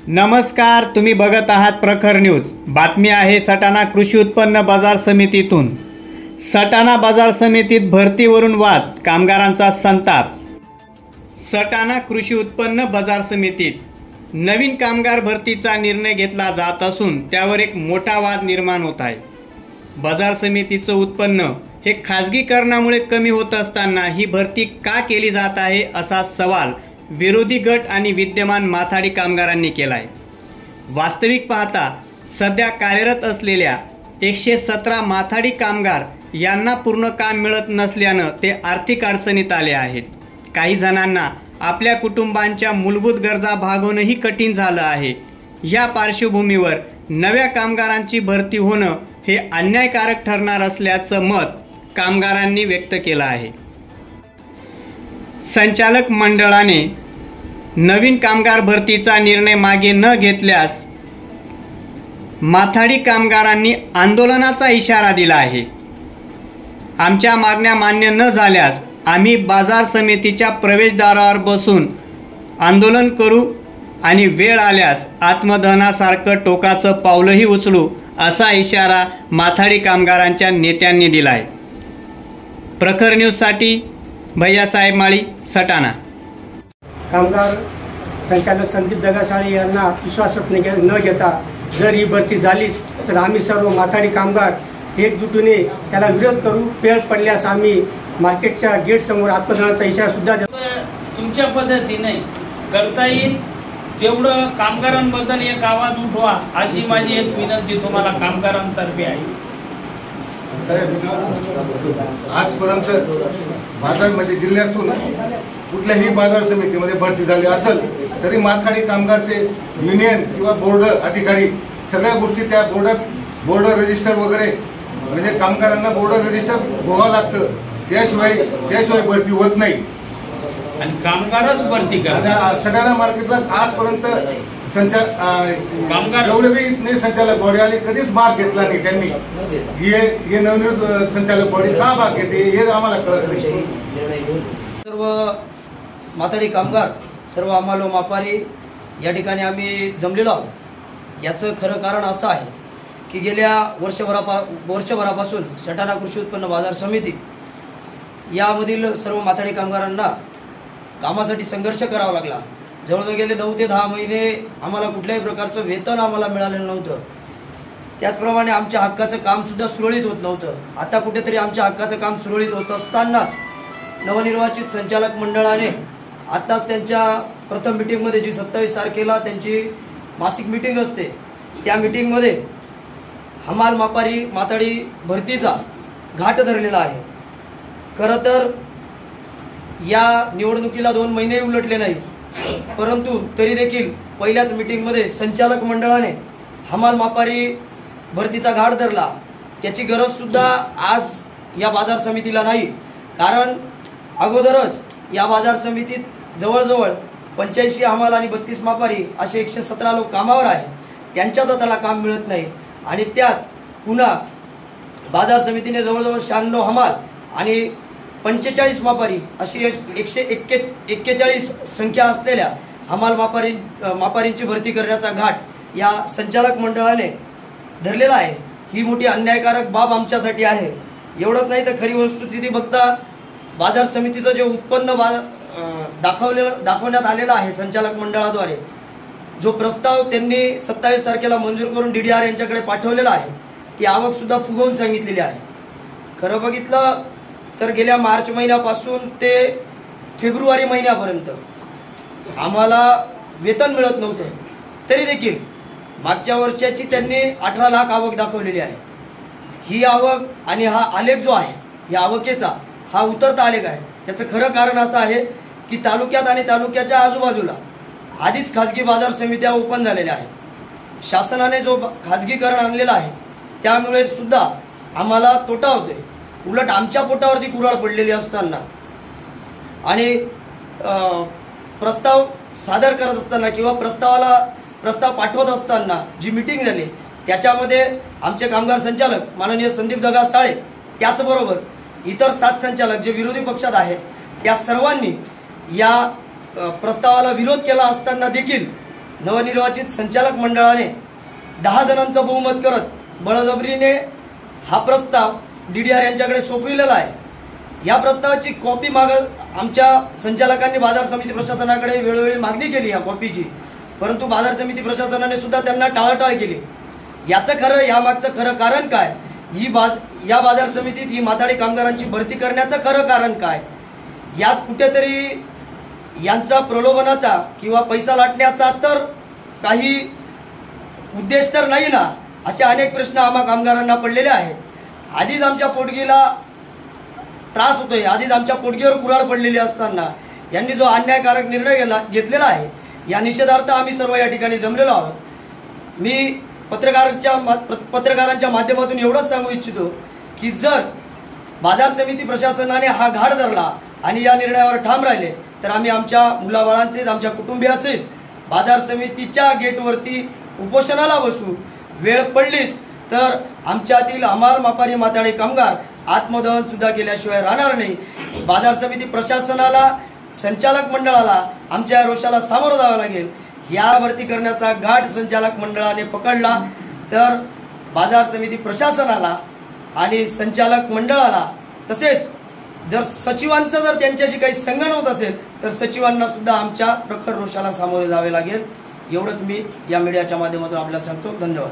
नमस्कार, तुम्ही बघत आहात प्रखर न्यूज। बातमी आहे सटाणा कृषी उत्पन्न बाजार समितीतून। सटाणा बाजार समितीत भरतीवरून वाद, कामगारांचा संताप। सटाणा कृषी उत्पन्न बाजार समितीत नवीन कामगार भरतीचा निर्णय घेतला जात असून त्यावर एक मोठा वाद निर्माण होत आहे। बाजार समितीचं उत्पन्न हे खाजगीकरणामुळे कमी होत असताना ही भरती का केली जात आहे असा सवाल विरोधी गट आणि विद्यमान माथाडी कामगारांनी केला आहे। वास्तविक पाहता सध्या कार्यरत असलेल्या 117 माथाडी कामगार यांना पूर्ण काम मिळत नसल्यानं ते आर्थिक अडचणीत आले आहेत। काही जणांना आपल्या कुटुंबांच्या मूलभूत गरजा भागवणंही कठीण झालं आहे। या पार्श्वभूमीवर नव्या कामगारांची भरती होणं हे अन्यायकारक ठरणार असल्याचं मत कामगारांनी व्यक्त केलं आहे। संचालक मंडळाने नवीन कामगार भरतीचा निर्णय मागे न घेतल्यास माथाडी कामगारांनी आंदोलनाचा इशारा दिला आहे। आमच्या मागण्या मान्य न झाल्यास आम्ही बाजार समितीच्या प्रवेशद्वारावर बसून आंदोलन करू आणि वेळ आल्यास आत्मदहनासारखं टोकाचं पावलंही उचलू असा इशारा माथाडी कामगारांच्या नेत्यांनी दिला आहे। प्रखर न्यूजसाठी भैयासाहेब माळी, सटाणा। कामगार संचालक संदीप दगासाळे यांना विश्वासात न घेता जर ही भरती झालीच तर आम्ही सर्व माथाडी कामगार एकजुटीने त्याला विरोध करू। वेळ पडल्यास आम्ही मार्केटच्या गेट समोर आत्मदहनाचा इशारा सुद्धा देतो। तुमच्या पद्धतीने करता येईल तेवढं कामगारांबद्दल एक आवाज उठवा अशी माझी एक विनंती तुम्हाला कामगारांतर्फे आहे। आजपर्यंत बाजार जिल्ह्यातून कुठल्याही बाजार समितीमध्ये भरती झाली असेल तरी माथाडी कामगारचे युनियन किंवा बोर्ड अधिकारी सगळ्या गोष्टी त्या बोर्ड रजिस्टर वगैरे म्हणजे कामगारांना बोर्ड रजिस्टर व्हावं लागतं, त्याशिवाय भरती होत नाही आणि कामगारच भरती करतात। सटाणा मार्केटला आजपर्यंत कामगार एवढे बी संचालक बॉडी आली कधीच भाग घेतला नाही त्यांनी। हे नवनियुक्त संचालक बॉडी का भाग घेते हे आम्हाला कळत नाही। सर्व माथाडी कामगार सर्व आम्हाला मापारी या ठिकाणी आम्ही जमलेलो आहोत। याचं खरं कारण असं आहे की गेल्या वर्षभरापासून सटाणा कृषी उत्पन्न बाजार समिती यामधील सर्व माथाडी कामगारांना कामासाठी संघर्ष करावा लागला। जवळजवळ गेले 9 ते 10 महिने आम्हाला कुठल्याही प्रकारचं वेतन आम्हाला मिळालेलं नव्हतं। त्याचप्रमाणे आमच्या हक्काचं काम सुद्धा सुरळीत होत नव्हतं। आता कुठेतरी आमच्या हक्काचं काम सुरळीत होत असतानाच नवनिर्वाचित संचालक मंडळाने आत्ताच त्यांच्या प्रथम मीटिंगमध्ये जी 27 तारखेला त्यांची मासिक मीटिंग असते त्या मीटिंगमध्ये हमाल मापारी माथाडी भरतीचा घाट धरलेला आहे। खरं तर या निवडणुकीला 2 महिने उलटले नाही, परंतु तरी देखील पहिल्याच मीटिंगमध्ये संचालक मंडळाने हमाल मापारी भरतीचा घाट धरला। त्याची गरज सुद्धा आज या बाजार समितीला नाही, कारण अगोदरच या बाजार समितीत जवळजवळ 85 हमाल आणि 32 मापारी असे 117 लोक कामावर आहेत। त्यांच्याच त्याला काम मिळत नाही आणि त्यात पुन्हा बाजार समितीने जवळजवळ 96 हमाल आणि 45 मापारी अशी 141 संख्या असलेल्या हमाल मापारींची भरती करण्याचा घाट या संचालक मंडळाने धरलेला आहे। ही मोठी अन्यायकारक बाब आमच्यासाठी आहे। एवढंच नाही तर खरी वस्तुस्थिती बघता बाजार समितीचं जे उत्पन्न दाखवण्यात आलेलं आहे संचालक मंडळाद्वारे, जो प्रस्ताव त्यांनी 27 तारखेला मंजूर करून DDR यांच्याकडे पाठवलेला आहे, ती आवक सुद्धा फुगवून सांगितलेली आहे। खरं बघितलं तर गेल्या मार्च महिन्यापासून ते फेब्रुवारी महिन्यापर्यंत आम्हाला वेतन मिळत नव्हतं, तरी देखील मागच्या वर्षाची त्यांनी 18 लाख आवक दाखवलेली आहे। ही आवक आणि हा आलेख जो आहे या आवकेचा हा उतरता आलेख आहे। त्याचं खरं कारण असं आहे की तालुक्यात आणि तालुक्याच्या आजूबाजूला आधीच खाजगी बाजार समित्या ओपन झालेल्या आहेत। शासनाने जो खाजगीकरण आणलेलं आहे त्यामुळे सुद्धा आम्हाला तोटा होतोय। उलट आमच्या पोटावरती कुऱ्हाड पडलेली असताना आणि प्रस्ताव सादर करत असताना किंवा प्रस्ताव पाठवत असताना जी मीटिंग झाली त्याच्यामध्ये आमचे कामगार संचालक माननीय संदीप दगासाळे त्याचबरोबर इतर 7 संचालक जे विरोधी पक्षात आहेत त्या सर्वांनी या प्रस्तावाला विरोध केला असताना देखील नवनिर्वाचित संचालक मंडळाने 10 जणांचं बहुमत करत बळजबरीने हा प्रस्ताव DDR यांच्याकडे सोपविलेला आहे। या प्रस्तावाची कॉपी आमच्या संचालकांनी बाजार समिती प्रशासनाकडे वेळोवेळी मागणी केली या कॉपीची, परंतु बाजार समिती प्रशासनाने सुद्धा त्यांना टाळाटाळ केली। यामागचं खरं कारण काय? या बाजार समितीत ही माथाडी कामगारांची भरती करण्याचं खरं कारण काय? यात कुठेतरी यांचा प्रलोभनाचा किंवा पैसा लाटण्याचा तर काही उद्देश तर नाही ना, असे अनेक प्रश्न आम्हा कामगारांना पडलेले आहेत। आधीच आमच्या पोटगीला त्रास होतोय, आधीच आमच्या पोटगीवर कुऱ्हाड पडलेली असताना यांनी जो अन्यायकारक निर्णय घेतलेला आहे, या निषेधार्थ आम्ही सर्व या ठिकाणी जमलेलो आहोत। मी पत्रकारांच्या माध्यमातून एवढंच सांगू इच्छितो की जर बाजार समिती प्रशासनाने हा घाट धरला आणि या निर्णयावर ठाम राहिले तर आम्ही आमच्या मुलाबाळांचे, आमच्या कुटुंबियाचे बाजार समितीच्या गेटवरती उपोषणाला बसू। वेळ पडलीच तर आमच्यातील हमाल मापारी माथाडी कामगार आत्मदहन सुद्धा केल्याशिवाय राहणार नाही। बाजार समिती प्रशासनाला, संचालक मंडळाला आमच्या या रोषाला सामोरं जावं लागेल। या भरती करण्याचा घाट संचालक मंडळाने पकडला तर बाजार समिती प्रशासनाला आणि संचालक मंडळाला, तसेच जर सचिवांचं जर त्यांच्याशी काही संगण होत असेल तर सचिवांना सुद्धा आमच्या प्रखर रोषाला सामोरे जावे लागेल। एवढंच मी या मीडियाच्या माध्यमातून आपल्याला सांगतो। धन्यवाद।